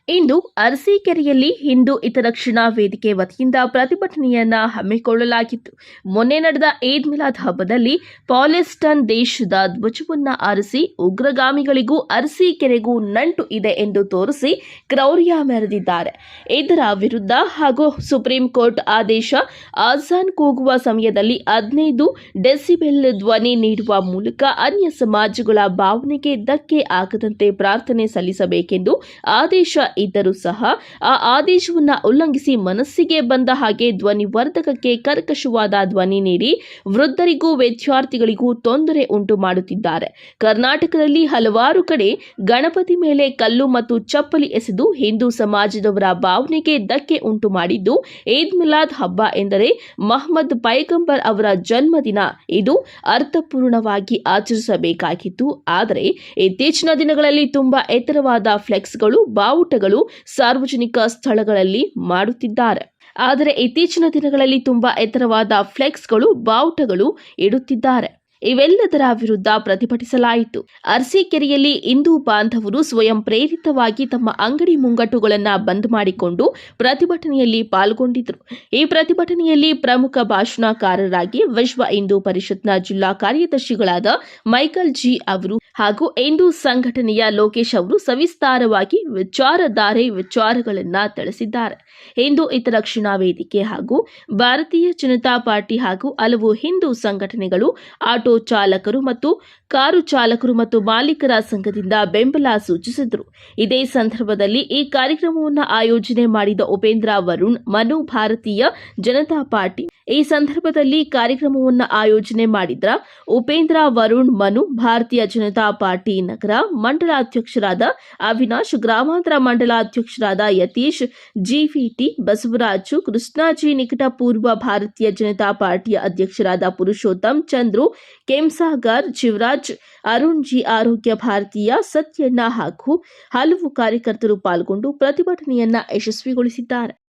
ಇಂದು ಅರಸೀಕೆರೆಯಲ್ಲಿ ಹಿಂದೂ ಹಿತರಕ್ಷಣಾ ವೇದಿಕೆ ವತಿಯಿಂದ ಪ್ರತಿಭಟನೆಯನ್ನ ಹಮ್ಮಿಕೊಳ್ಳಲಾಗಿತ್ತು. ಮೊನ್ನೆ ನಡೆದ ಈದ್ ಮಿಲಾದ್ ಹಬ್ಬದಲ್ಲಿ ಪಾಲೆಸ್ಟೈನ್ ದೇಶದ ಧ್ವಜವನ್ನ ಆರಿಸಿ ಉಗ್ರಗಾಮಿಗಳಿಗೂ ಅರಸೀಕೆರೆಗೂ ನಂಟು ಇದೆ ಎಂದು ತೋರಿಸಿ ಕ್ರೌರ್ಯ ಮೆರೆದಿದ್ದಾರೆ. ಇದರ ವಿರುದ್ಧ ಹಾಗೂ ಸುಪ್ರೀಂ ಕೋರ್ಟ್ ಆದೇಶ ಆಜಾನ್ ಕೂಗುವ ಸಮಯದಲ್ಲಿ 15 ಡೆಸಿಬೆಲ್ ಧ್ವನಿ ನೀಡುವ ಮೂಲಕ ಅನ್ಯ ಸಮಾಜಗಳ ಭಾವನೆಗೆ ಧಕ್ಕೆ ಆಗದಂತೆ ಪ್ರಾರ್ಥನೆ ಸಲ್ಲಿಸಬೇಕೆಂದು ಆದೇಶ ಇದ್ದರೂ ಸಹ ಆ ಆದೇಶವನ್ನು ಉಲ್ಲಂಘಿಸಿ ಮನಸ್ಸಿಗೆ ಬಂದ ಹಾಗೆ ಧ್ವನಿವರ್ಧಕಕ್ಕೆ ಕರ್ಕಶವಾದ ಧ್ವನಿ ನೀಡಿ ವೃದ್ಧರಿಗೂ ವಿದ್ಯಾರ್ಥಿಗಳಿಗೂ ತೊಂದರೆ ಉಂಟು ಮಾಡುತ್ತಿದ್ದಾರೆ. ಕರ್ನಾಟಕದಲ್ಲಿ ಹಲವಾರು ಕಡೆ ಗಣಪತಿ ಮೇಲೆ ಕಲ್ಲು ಮತ್ತು ಚಪ್ಪಲಿ ಎಸೆದು ಹಿಂದೂ ಸಮಾಜದವರ ಭಾವನೆಗೆ ಧಕ್ಕೆ ಉಂಟು ಮಾಡಿದ್ದು, ಈದ್ ಮಿಲಾದ್ ಹಬ್ಬ ಎಂದರೆ ಮಹಮ್ಮದ್ ಪೈಗಂಬರ್ ಅವರ ಜನ್ಮದಿನ. ಇದು ಅರ್ಥಪೂರ್ಣವಾಗಿ ಆಚರಿಸಬೇಕಾಗಿತ್ತು. ಆದರೆ ಇತ್ತೀಚಿನ ದಿನಗಳಲ್ಲಿ ತುಂಬಾ ಎತ್ತರವಾದ ಫ್ಲೆಕ್ಸ್ಗಳು, ಬಾವುಟಗಳು ಸಾರ್ವಜನಿಕ ಸ್ಥಳಗಳಲ್ಲಿ ಇಡುತ್ತಿದ್ದಾರೆ. ಇವೆಲ್ಲದರ ವಿರುದ್ಧ ಪ್ರತಿಭಟಿಸಲಾಯಿತು. ಅರಸೀಕೆರೆಯಲ್ಲಿ ಹಿಂದೂ ಬಾಂಧವರು ಸ್ವಯಂ ಪ್ರೇರಿತವಾಗಿ ತಮ್ಮ ಅಂಗಡಿ ಮುಂಗಟ್ಟುಗಳನ್ನು ಬಂದ್ ಮಾಡಿಕೊಂಡು ಪ್ರತಿಭಟನೆಯಲ್ಲಿ ಪಾಲ್ಗೊಂಡಿದ್ದರು. ಈ ಪ್ರತಿಭಟನೆಯಲ್ಲಿ ಪ್ರಮುಖ ಭಾಷಣಕಾರರಾಗಿ ವಿಶ್ವ ಹಿಂದೂ ಪರಿಷತ್ನ ಜಿಲ್ಲಾ ಕಾರ್ಯದರ್ಶಿಗಳಾದ ಮೈಕಲ್ ಜಿ ಅವರು ಹಾಗೂ ಹಿಂದೂ ಸಂಘಟನೆಯ ಲೋಕೇಶ್ ಅವರು ಸವಿಸ್ತಾರವಾಗಿ ವಿಚಾರಗಳನ್ನು ತಿಳಿಸಿದ್ದಾರೆ. ಹಿಂದೂ ಹಿತರಕ್ಷಣಾ ವೇದಿಕೆ ಹಾಗೂ ಭಾರತೀಯ ಜನತಾ ಪಾರ್ಟಿ ಹಾಗೂ ಹಲವು ಹಿಂದೂ ಸಂಘಟನೆಗಳು, ಆಟೋ ಚಾಲಕರು ಮತ್ತು ಕಾರು ಚಾಲಕರು ಮತ್ತು ಮಾಲೀಕರ ಸಂಘದಿಂದ ಬೆಂಬಲ ಸೂಚಿಸಿದರು. ಇದೇ ಸಂದರ್ಭದಲ್ಲಿ ಈ ಕಾರ್ಯಕ್ರಮವನ್ನು ಆಯೋಜನೆ ಮಾಡಿದ ಉಪೇಂದ್ರ ವರುಣ್ ಮನು ಭಾರತೀಯ ಜನತಾ ಪಾರ್ಟಿ ನಗರ ಮಂಡಲಾಧ್ಯಕ್ಷರಾದ ಅವಿನಾಶ್, ಗ್ರಾಮಾಂತರ ಮಂಡಲಾಧ್ಯಕ್ಷರಾದ ಯತೀಶ್, ಜಿವಿಟಿ ಬಸವರಾಜು, ಕೃಷ್ಣಾಜಿ, ನಿಕಟಪೂರ್ವ ಭಾರತೀಯ ಜನತಾ ಪಾರ್ಟಿಯ ಅಧ್ಯಕ್ಷರಾದ ಪುರುಷೋತ್ತಮ್, ಚಂದ್ರು, ಕೆಂಸಾಗರ್, ಶಿವರಾಜ್, ಅರುಣ್ ಜಿ, ಆರೋಗ್ಯ ಭಾರತೀಯ ಸತ್ಯಣ್ಣ ಹಾಗೂ ಹಲವು ಕಾರ್ಯಕರ್ತರು ಪಾಲ್ಗೊಂಡು ಪ್ರತಿಭಟನೆಯನ್ನ ಯಶಸ್ವಿಗೊಳಿಸಿದ್ದಾರೆ.